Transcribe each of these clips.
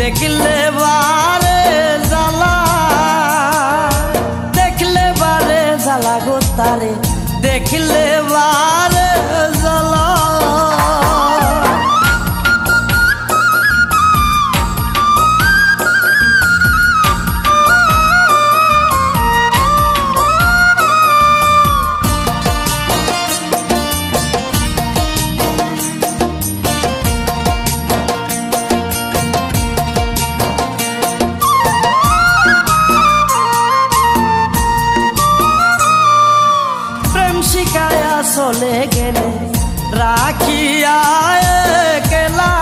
देखले बारे जाला देखले बारे जाला गो तारे देखले बारे जाला শিকায়া চলে গেলে রাখিয়া একলা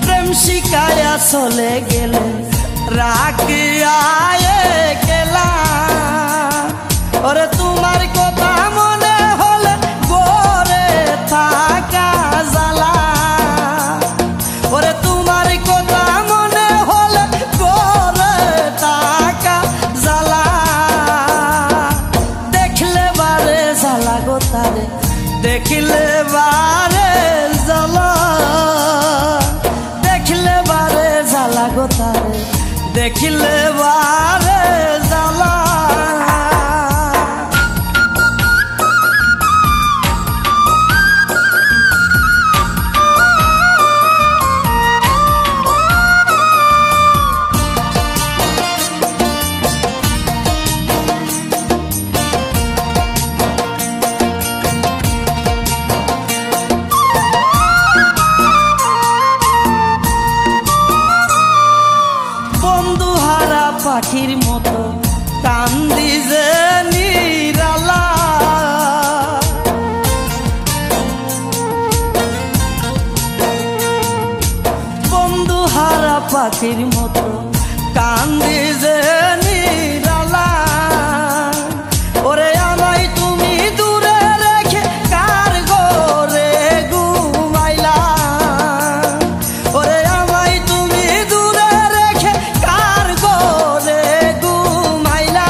প্রেম শিকায়া চলে গেলে রাখিয়া একলা ওরে তোমার কথা মনে হলে গোরে থাকা জ্বালা ওরে তোমার কথা মনে হলে গোরে থাকা জ্বালা দেখলে বারে জ্বালা গো তারে দেখলে বারে জ্বালা দেখলে বারে জ্বালা গো তারে দেখলে বারে জ্বালা পাখির মতো কান্দি যে নিরালা বন্ধু হারা পাখির মতো কান্দি যে নিরালা ওরে আমায় তুমি দূরে রেখে কার ঘরে ঘুমাইলা ওরে আমায় তুমি দূরে রেখে কার ঘরে ঘুমাইলা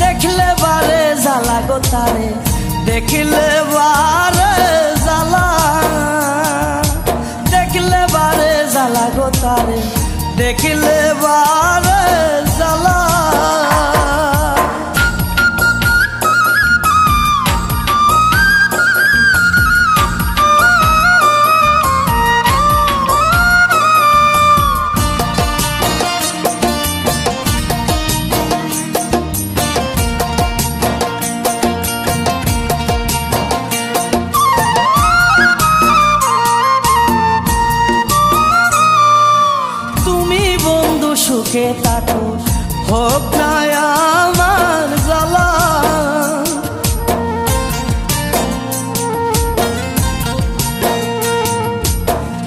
দেখলে বারে জ্বালা গো তারে দেখলে বারে জ্বালা দেখলে বারে জ্বালা গো তারে দেখলে বারে জ্বালা সুখে থাকো হোক না আমার জ্বালা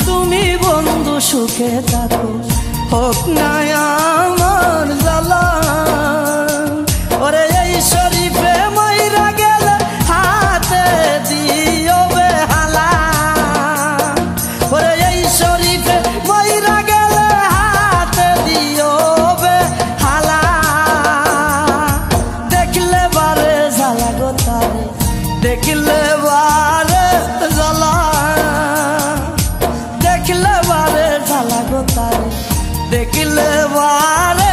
তুমি বন্ধু সুখে থাকো হোক না আমার জ্বালা ওরে এই শরীফে মইরা গেলে হাতে দিও বেহালা ওরে এই শরীফে মইরা গেলে হাতে দিও বেহালা দেখলে বারে জ্বালা গো তারে দেখলে বারে জ্বালা দেখলে বারে জ্বালা গো তারে দেখলে বারে